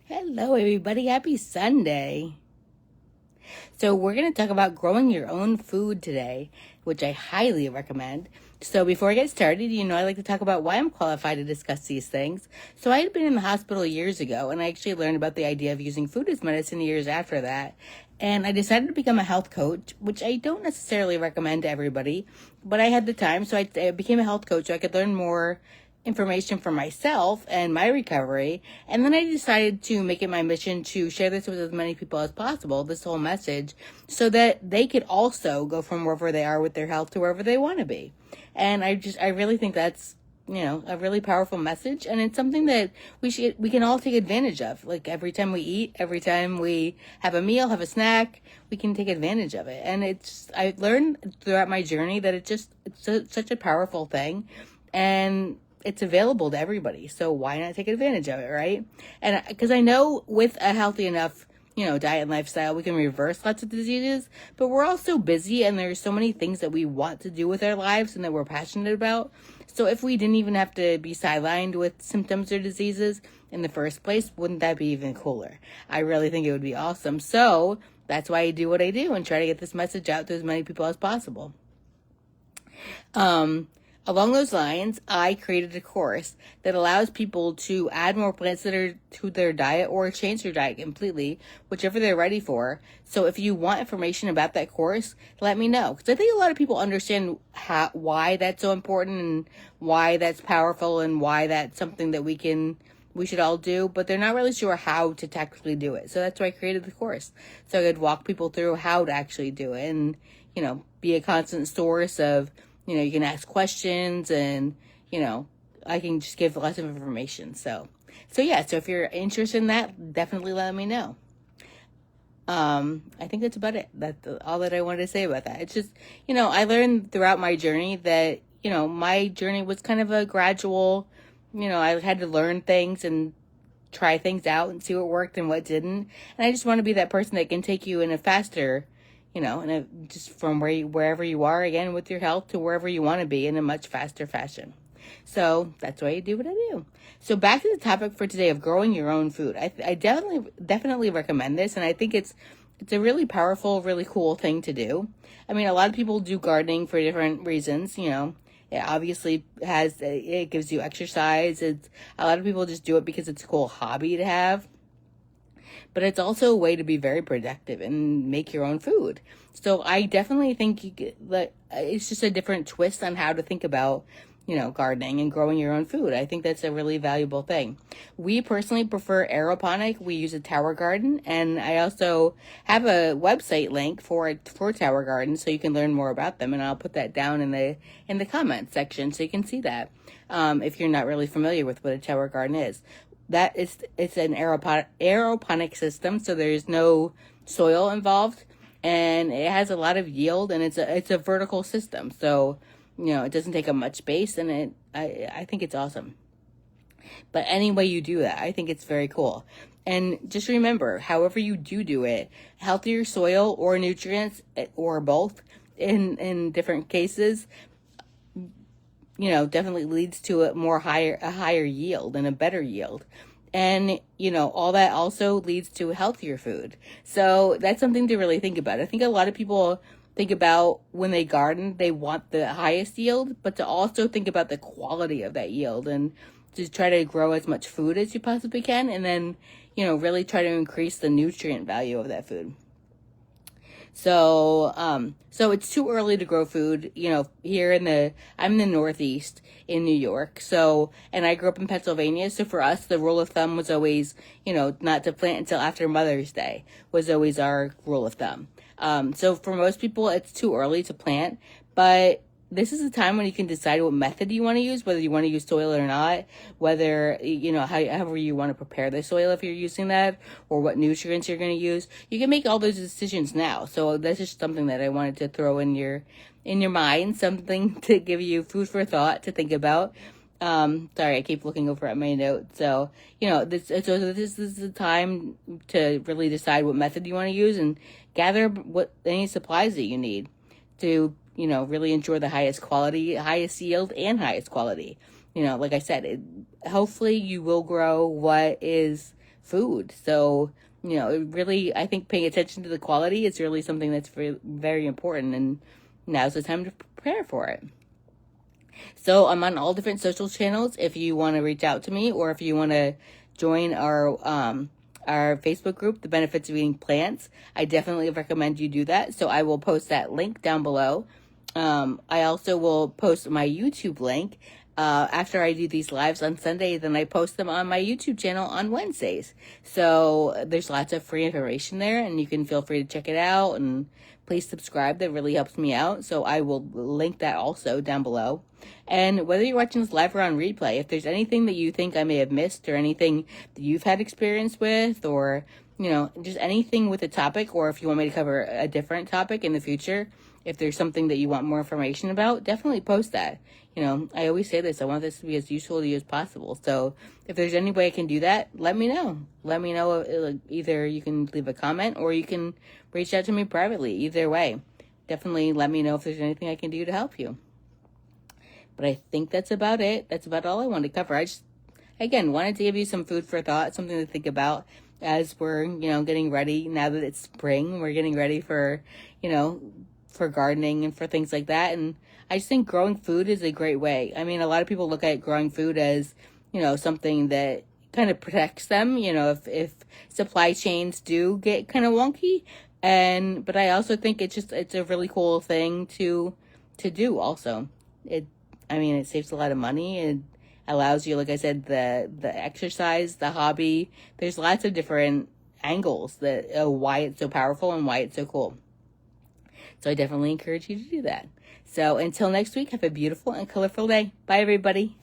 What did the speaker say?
Hello, everybody. Happy Sunday. So, we're going to talk about growing your own food today, which I highly recommend. So, before I get started, I like to talk about why I'm qualified to discuss these things. So, I had been in the hospital years ago, and I actually learned about the idea of using food as medicine years after that. And I decided to become a health coach, which I don't necessarily recommend to everybody, but I had the time, so I became a health coach so I could learn more information for myself and my recovery. And then I decided to make it my mission to share this with as many people as possible, this whole message, so that they could also go from wherever they are with their health to wherever they want to be. And I really think that's, a really powerful message. And it's something that we can all take advantage of. Like every time we eat, every time we have a meal, have a snack, we can take advantage of it. And I learned throughout my journey that such a powerful thing. And it's available to everybody. So why not take advantage of it, right? And because I know with a healthy enough, diet and lifestyle, we can reverse lots of diseases, but we're all so busy and there's so many things that we want to do with our lives and that we're passionate about. So if we didn't even have to be sidelined with symptoms or diseases in the first place, wouldn't that be even cooler? I really think it would be awesome. So that's why I do what I do and try to get this message out to as many people as possible. Along those lines, I created a course that allows people to add more plants to their diet or change their diet completely, whichever they're ready for. So if you want information about that course, let me know. Because I think a lot of people understand why that's so important and why that's powerful and why that's something that we should all do, but they're not really sure how to tactically do it. So that's why I created the course. So I could walk people through how to actually do it and, be a constant source of, you can ask questions and, I can just give lots of information. So if you're interested in that, definitely let me know. I think that's about it. That's all that I wanted to say about that. It's just, I learned throughout my journey that, my journey was kind of a gradual, I had to learn things and try things out and see what worked and what didn't. And I just want to be that person that can take you in a faster, just from wherever you are again with your health to wherever you want to be in a much faster fashion. So that's why I do what I do. So back to the topic for today of growing your own food. I definitely recommend this, and I think it's a really powerful, really cool thing to do. I mean, a lot of people do gardening for different reasons. It obviously it gives you exercise. A lot of people just do it because it's a cool hobby to have. But it's also a way to be very productive and make your own food. So I definitely think it's just a different twist on how to think about, gardening and growing your own food. I think that's a really valuable thing. We personally prefer aeroponic. We use a tower garden, and I also have a website link for tower gardens so you can learn more about them, and I'll put that down in the comments section so you can see that if you're not really familiar with what a tower garden is. It's an aeroponic system, so there's no soil involved, and it has a lot of yield, and it's a vertical system, so it doesn't take up much space, and I think it's awesome. But any way you do that, I think it's very cool. And just remember, however you do it, healthier soil or nutrients or both in different cases, definitely leads to a higher yield and a better yield. And, all that also leads to healthier food. So that's something to really think about. I think a lot of people think about when they garden, they want the highest yield, but to also think about the quality of that yield and just try to grow as much food as you possibly can. And then, really try to increase the nutrient value of that food. So it's too early to grow food, here I'm in the Northeast in New York. So, and I grew up in Pennsylvania. So for us, the rule of thumb was always, not to plant until after Mother's Day was always our rule of thumb. So for most people, it's too early to plant, but this is a time when you can decide what method you want to use, whether you want to use soil or not, whether, however you want to prepare the soil if you're using that, or what nutrients you're going to use. You can make all those decisions now. So that's just something that I wanted to throw in your mind, something to give you food for thought to think about. Sorry, I keep looking over at my notes. So, this is the time to really decide what method you want to use and gather any supplies that you need to really ensure the highest quality, highest yield, and highest quality. Like I said, hopefully you will grow what is food. So, it really, I think paying attention to the quality is really something that's very, very important, and now's the time to prepare for it. So I'm on all different social channels if you want to reach out to me, or if you want to join our Facebook group, The Benefits of Eating Plants. I definitely recommend you do that. So I will post that link down below. I also will post my YouTube link. After I do these lives on Sunday, then I post them on my YouTube channel on Wednesdays. So there's lots of free information there, and you can feel free to check it out, and please subscribe. That really helps me out. So I will link that also down below. And whether you're watching this live or on replay, if there's anything that you think I may have missed, or anything that you've had experience with, or, just anything with a topic, or if you want me to cover a different topic in the future, if there's something that you want more information about, definitely post that. I always say this, I want this to be as useful to you as possible. So if there's any way I can do that, let me know. Let me know. Either you can leave a comment, or you can reach out to me privately. Either way, definitely let me know if there's anything I can do to help you. But I think that's about it. That's about all I wanted to cover. I just, again, wanted to give you some food for thought, something to think about as we're, getting ready. Now that it's spring, we're getting ready for, for gardening and for things like that. And I just think growing food is a great way. I mean, a lot of people look at growing food as, something that kind of protects them, if supply chains do get kind of wonky. But I also think it's a really cool thing to do also. It saves a lot of money. It allows you, like I said, the exercise, the hobby. There's lots of different angles that why it's so powerful and why it's so cool. So I definitely encourage you to do that. So until next week, have a beautiful and colorful day. Bye, everybody.